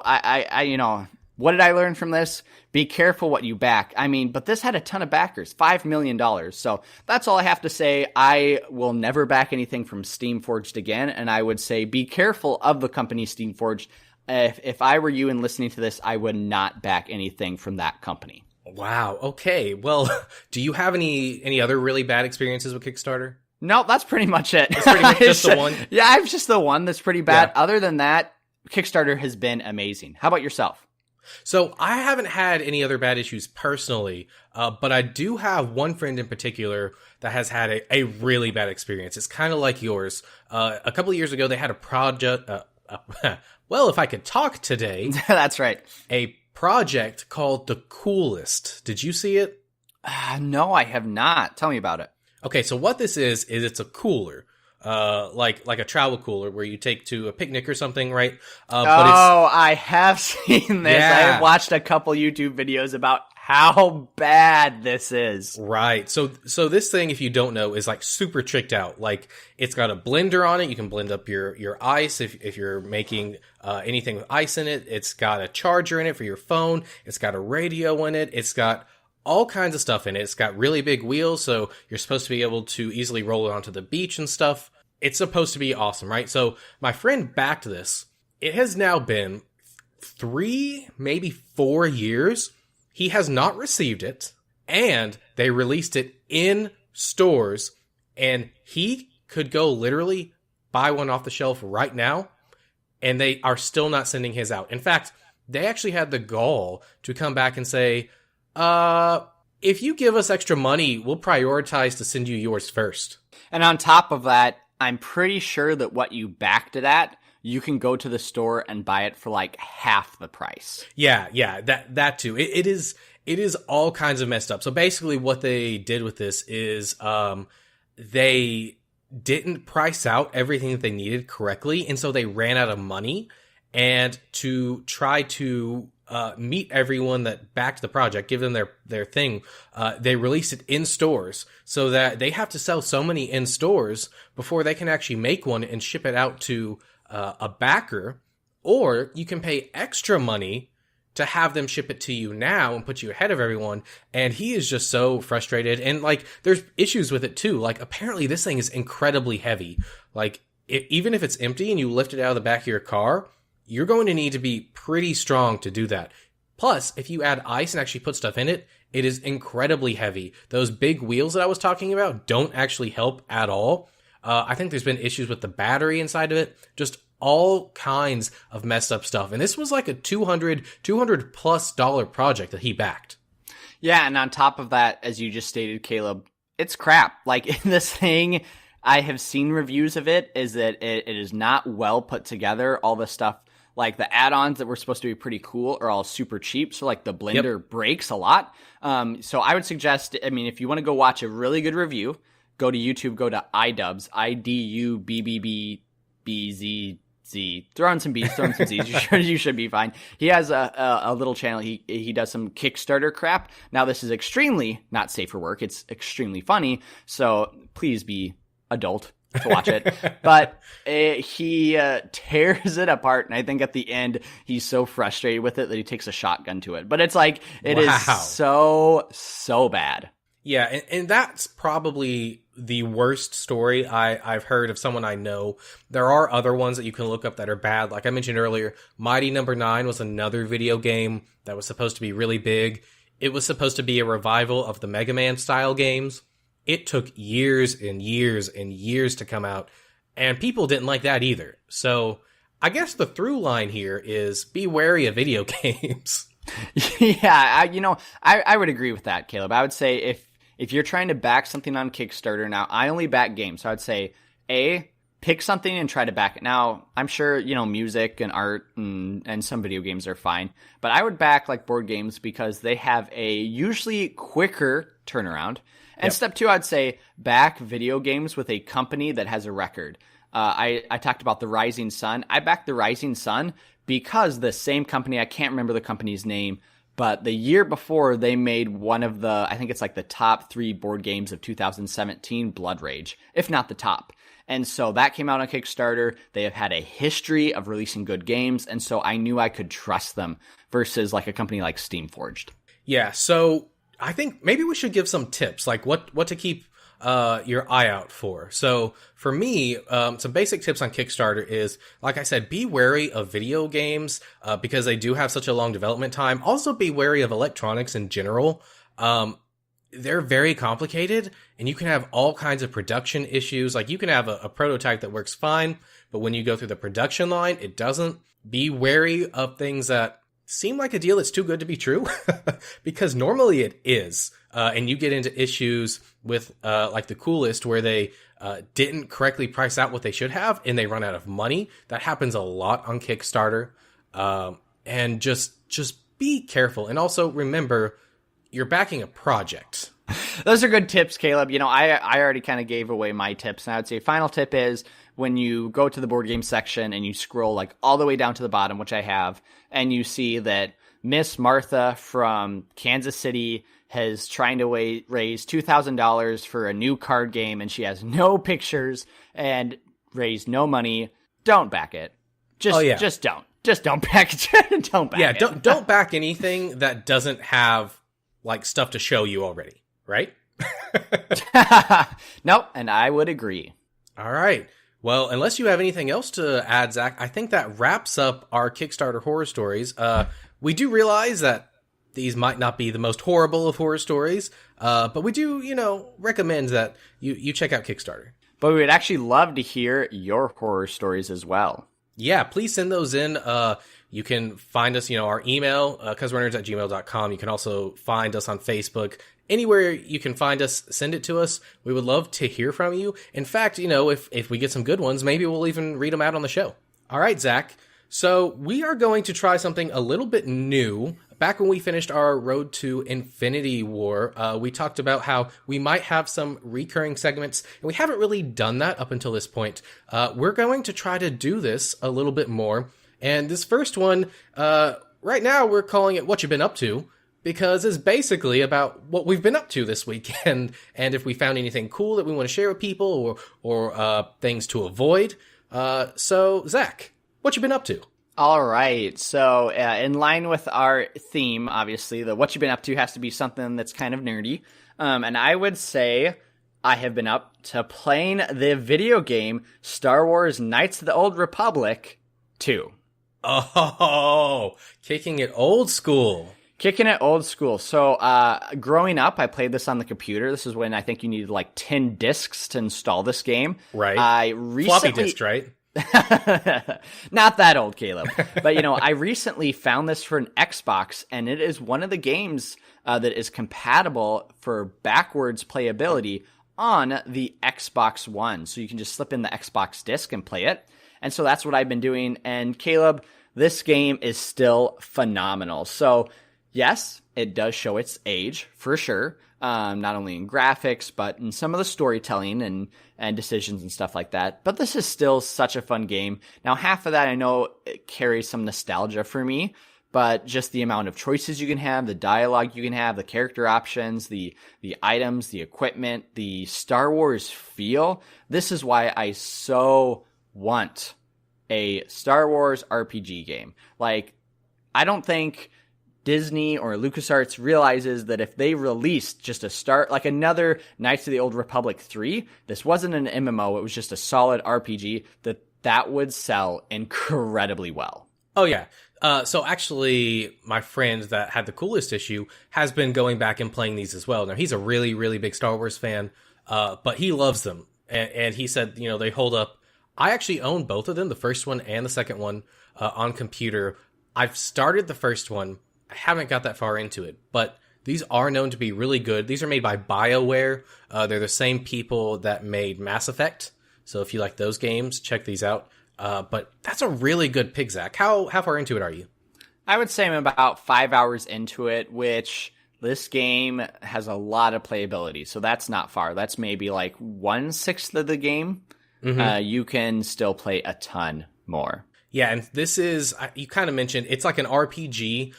I you know, what did I learn from this? Be careful what you back. I mean, but this had a ton of backers, $5 million. So that's all I have to say. I will never back anything from Steamforged again, and I would say be careful of the company Steamforged. If I were you and listening to this, I would not back anything from that company.
Wow. Okay. Well, do you have any other really bad experiences with Kickstarter?
No, that's pretty much it.
It's pretty much just the one?
Yeah, I have just the one that's pretty bad.
Yeah.
Other than that, Kickstarter has been amazing. How about yourself?
So I haven't had any other bad issues personally, but I do have one friend in particular that has had a really bad experience. It's kind of like yours. A couple of years ago, they had a project. Well, if I could talk today.
That's right.
A project called The Coolest. Did you see it?
No, I have not. Tell me about it.
Okay, so what this is it's a cooler. Like a travel cooler where you take to a picnic or something, right? But
I have seen this.
Yeah.
I have watched a couple YouTube videos about how bad this is.
Right. So this thing, if you don't know, is like super tricked out. Like it's got a blender on it. You can blend up your ice if you're making anything with ice in it. It's got a charger in it for your phone. It's got a radio in it. It's got all kinds of stuff in it. It's got really big wheels, so you're supposed to be able to easily roll it onto the beach and stuff. It's supposed to be awesome, right? So my friend backed this. It has now been 3, maybe 4 years. He has not received it, and they released it in stores, and he could go literally buy one off the shelf right now, and they are still not sending his out. In fact, they actually had the gall to come back and say, if you give us extra money, we'll prioritize to send you yours first.
And on top of that, I'm pretty sure that what you backed it at, you can go to the store and buy it for like half the price.
Yeah, that too. It is all kinds of messed up. So basically what they did with this is they didn't price out everything that they needed correctly, and so they ran out of money. And to try to meet everyone that backed the project, give them their thing, they released it in stores so that they have to sell so many in stores before they can actually make one and ship it out to a backer, or you can pay extra money to have them ship it to you now and put you ahead of everyone. And he is just so frustrated. And like, there's issues with it too. Like, apparently this thing is incredibly heavy. Like, even if it's empty and you lift it out of the back of your car, you're going to need to be pretty strong to do that. Plus, if you add ice and actually put stuff in it, it is incredibly heavy. Those big wheels that I was talking about don't actually help at all. I think there's been issues with the battery inside of it. Just all kinds of messed up stuff. And this was like a $200 plus project that he backed.
Yeah, and on top of that, as you just stated, Caleb, it's crap. Like, this thing, I have seen reviews of it, is that it is not well put together. All the stuff, like the add-ons that were supposed to be pretty cool, are all super cheap. So like the blender breaks a lot. So I would suggest, I mean, if you want to go watch a really good review, go to YouTube, go to iDubbbz, IDUBBBBZ. Throw in some B's, throw in some Z's. You should be fine. He has a little channel. He does some Kickstarter crap. Now, this is extremely not safe for work. It's extremely funny. So please be adult to watch it. But he tears it apart, and I think at the end he's so frustrated with it that he takes a shotgun to it. But it's like it is so bad.
Yeah, and that's probably the worst story I've heard of someone I know. There are other ones that you can look up that are bad. Like I mentioned earlier, Mighty Number 9 was another video game that was supposed to be really big. It was supposed to be a revival of the Mega Man style games. It took years and years and years to come out, and people didn't like that either. So I guess the through line here is be wary of video games.
Yeah, I would agree with that, Caleb. I would say if you're trying to back something on Kickstarter, now I only back games, so I'd say pick something and try to back it. Now I'm sure music and art and some video games are fine, but I would back like board games because they have a usually quicker turnaround. And step 2, I'd say back video games with a company that has a record. I talked about the Rising Sun. I backed the Rising Sun because the same company, I can't remember the company's name, but the year before they made one of the, I think it's like the top 3 board games of 2017, Blood Rage, if not the top. And so that came out on Kickstarter. They have had a history of releasing good games, and so I knew I could trust them versus like a company like Steamforged.
Yeah, so I think maybe we should give some tips, like what to keep your eye out for. So for me, some basic tips on Kickstarter is, like I said, be wary of video games because they do have such a long development time. Also be wary of electronics in general. They're very complicated, and you can have all kinds of production issues. Like you can have a prototype that works fine, but when you go through the production line, it doesn't. Be wary of things that seem like a deal that's too good to be true, because normally it is. And you get into issues with like the Coolest where they didn't correctly price out what they should have, and they run out of money. That happens a lot on Kickstarter. And just be careful. And also remember, you're backing a project.
Those are good tips, Caleb. I already kind of gave away my tips. And I would say final tip is when you go to the board game section and you scroll like all the way down to the bottom, which I have, and you see that Miss Martha from Kansas City is trying to raise $2,000 for a new card game, and she has no pictures and raised no money. Don't back it. Just don't. Just don't back it. Don't back it.
Yeah, don't back anything that doesn't have like stuff to show you already, right?
Nope, and I would agree.
All right. Well, unless you have anything else to add, Zach, I think that wraps up our Kickstarter horror stories. We do realize that these might not be the most horrible of horror stories, but we do, recommend that you check out Kickstarter.
But we would actually love to hear your horror stories as well.
Yeah, please send those in. You can find us, our email, causewenerds@gmail.com. You can also find us on Facebook. Anywhere you can find us, send it to us. We would love to hear from you. In fact, if we get some good ones, maybe we'll even read them out on the show. All right, Zach. So we are going to try something a little bit new. Back when we finished our Road to Infinity War, we talked about how we might have some recurring segments, and we haven't really done that up until this point. We're going to try to do this a little bit more. And this first one, right now we're calling it Whatcha Been Up To, because it's basically about what we've been up to this weekend, and if we found anything cool that we want to share with people, or things to avoid. So, Zach, what you been up to?
All right. So, in line with our theme, obviously, the what you been up to has to be something that's kind of nerdy. And I would say I have been up to playing the video game Star Wars Knights of the Old Republic 2.
Oh, kicking it old school.
Kicking it old school. So, growing up, I played this on the computer. This is when I think you needed like 10 discs to install this game.
Right. Floppy disk, right?
Not that old, Caleb. But, I recently found this for an Xbox, and it is one of the games that is compatible for backwards playability on the Xbox One. So you can just slip in the Xbox disc and play it. And so that's what I've been doing. And Caleb, this game is still phenomenal. So yes, it does show its age for sure. Not only in graphics, but in some of the storytelling and decisions and stuff like that. But this is still such a fun game. Now, half of that I know it carries some nostalgia for me, but just the amount of choices you can have, the dialogue you can have, the character options, the items, the equipment, the Star Wars feel. This is why I so want a Star Wars RPG game. Like, I don't think Disney or LucasArts realizes that if they released just like another Knights of the Old Republic 3, this wasn't an MMO, it was just a solid RPG, that would sell incredibly well.
Oh, yeah. So actually, my friend that had the coolest issue has been going back and playing these as well. Now, he's a really, really big Star Wars fan, but he loves them. And he said, they hold up. I actually own both of them, the first one and the second one, on computer. I've started the first one. I haven't got that far into it, but these are known to be really good. These are made by BioWare. They're the same people that made Mass Effect. So if you like those games, check these out. But that's a really good pick, Zach. How far into it are you?
I would say I'm about 5 hours into it, which this game has a lot of playability. So that's not far. That's maybe like 1/6 of the game. Mm-hmm. You can still play a ton more.
Yeah, and this is, you kind of mentioned, it's like an RPG.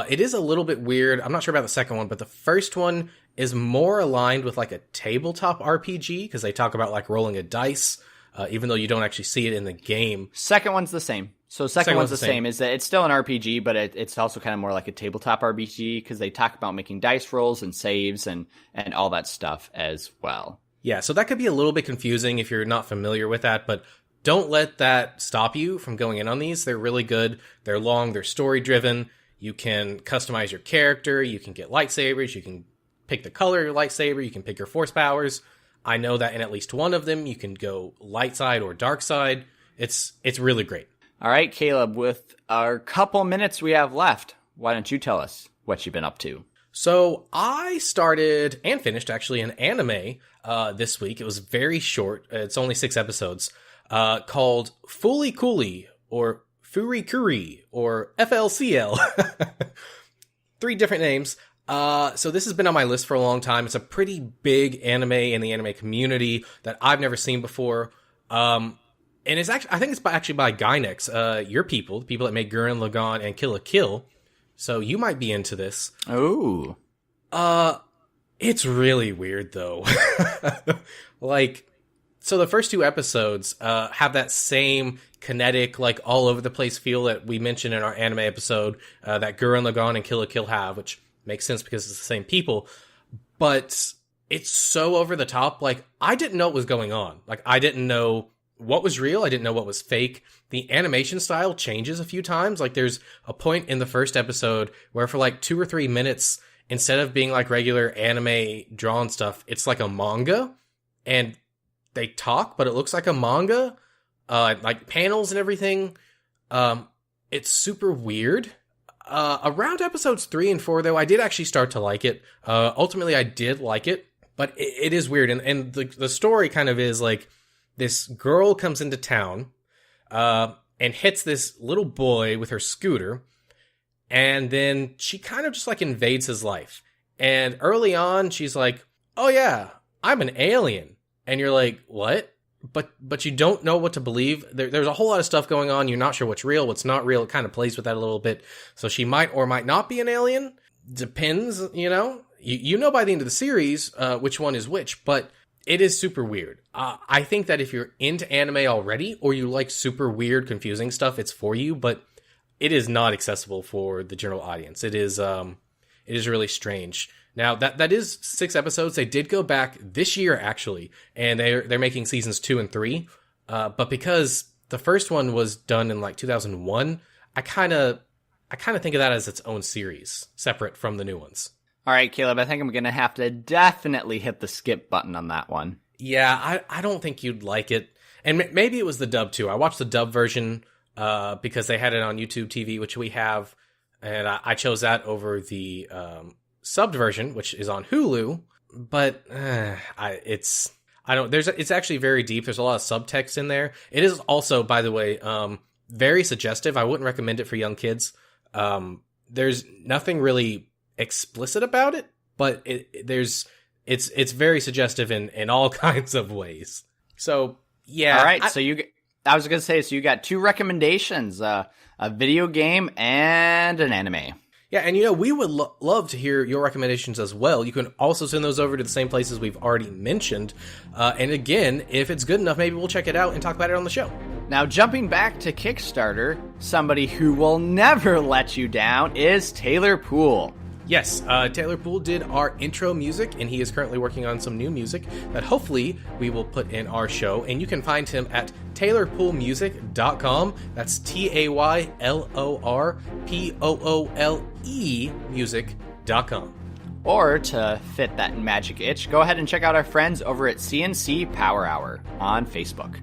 It is a little bit weird. I'm not sure about the second one, but the first one is more aligned with like a tabletop RPG because they talk about like rolling a dice, even though you don't actually see it in the game.
Second one's the same. So second one's the same. Is that it's still an RPG, but it's also kind of more like a tabletop RPG because they talk about making dice rolls and saves and all that stuff as well.
Yeah, so that could be a little bit confusing if you're not familiar with that, but don't let that stop you from going in on these. They're really good. They're long. They're story-driven. You can customize your character. You can get lightsabers. You can pick the color of your lightsaber. You can pick your force powers. I know that in at least one of them, you can go light side or dark side. It's really great.
All right, Caleb, with our couple minutes we have left, why don't you tell us what you've been up to?
So I started and finished actually an anime this week. It was very short. It's only 6 episodes called Fooly Cooly or Furikuri or FLCL. 3 different names. So this has been on my list for a long time. It's a pretty big anime in the anime community that I've never seen before. And it's actually, I think it's actually by Gainax, your people, the people that made Gurren Lagann and Kill la Kill. So you might be into this.
Oh.
It's really weird though. So the first 2 episodes have that same kinetic, like all over the place feel that we mentioned in our anime episode that Gurren Lagann and Kill la Kill have, which makes sense because it's the same people. But it's so over the top. Like, I didn't know what was going on. Like, I didn't know what was real. I didn't know what was fake. The animation style changes a few times. Like, there's a point in the first episode where for like 2 or 3 minutes, instead of being like regular anime drawn stuff, it's like a manga. And they talk, but it looks like a manga. Like panels and everything. It's super weird. Around episodes 3 and 4, though, I did actually start to like it. Ultimately, I did like it, but it is weird. And the story kind of is like, this girl comes into town, and hits this little boy with her scooter, and then she kind of just like invades his life. And early on, she's like, "Oh yeah, I'm an alien." And you're like, "What?" But you don't know what to believe. There's a whole lot of stuff going on. You're not sure what's real, what's not real. It kind of plays with that a little bit. So she might or might not be an alien. Depends, you know. You know by the end of the series which one is which, but it is super weird. I think that if you're into anime already, or you like super weird, confusing stuff, it's for you, but it is not accessible for the general audience. It is really strange. Now, that is 6 episodes. They did go back this year, actually, and they're making seasons 2 and 3. But because the first one was done in like 2001, I kind of think of that as its own series, separate from the new ones.
All right, Caleb, I think I'm going to have to definitely hit the skip button on that one.
Yeah, I don't think you'd like it. And maybe it was the dub, too. I watched the dub version because they had it on YouTube TV, which we have, and I chose that over the subbed version, which is on Hulu. But it's actually very deep. There's a lot of subtext in there. It is also, by the way, very suggestive. I wouldn't recommend it for young kids. There's nothing really explicit about it, but it's very suggestive in all kinds of ways. So yeah.
All right. So I was going to say, so you got 2 recommendations, a video game and an anime.
Yeah, and we would love to hear your recommendations as well. You can also send those over to the same places we've already mentioned. And again, if it's good enough, maybe we'll check it out and talk about it on the show.
Now, jumping back to Kickstarter, somebody who will never let you down is Taylor Poole.
Yes, Taylor Poole did our intro music, and he is currently working on some new music that hopefully we will put in our show. And you can find him at taylorpoolemusic.com. That's TaylorPoole music.com.
Or to fit that magic itch, go ahead and check out our friends over at CNC Power Hour on Facebook.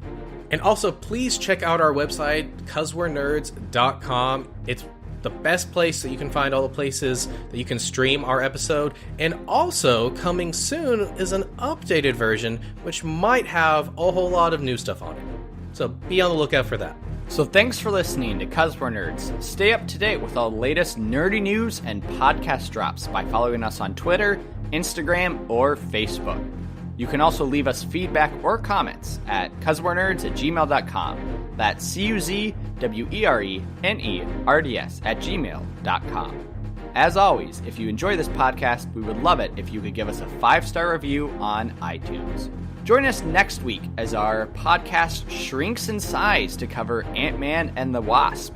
And also, please check out our website, causewe'renerds.com. It's the best place that you can find all the places that you can stream our episode. And also, coming soon is an updated version, which might have a whole lot of new stuff on it. So be on the lookout for that.
So thanks for listening to 'Cause We're Nerds. Stay up to date with all the latest nerdy news and podcast drops by following us on Twitter, Instagram, or Facebook. You can also leave us feedback or comments at causewe'renerds@gmail.com. That's CUZWERENERDS@gmail.com. As always, if you enjoy this podcast, we would love it if you could give us a 5-star review on iTunes. Join us next week as our podcast shrinks in size to cover Ant-Man and the Wasp.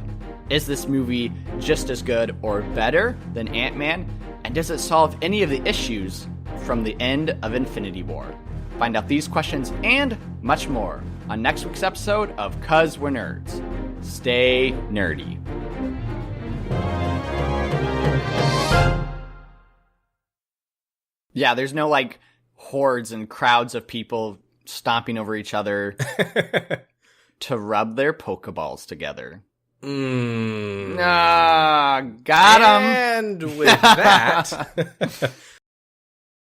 Is this movie just as good or better than Ant-Man? And does it solve any of the issues from the end of Infinity War? Find out these questions and much more on next week's episode of 'Cause We're Nerds. Stay nerdy. Yeah, there's no hordes and crowds of people stomping over each other to rub their Pokeballs together.
Got
Ah, got 'em.
And with that...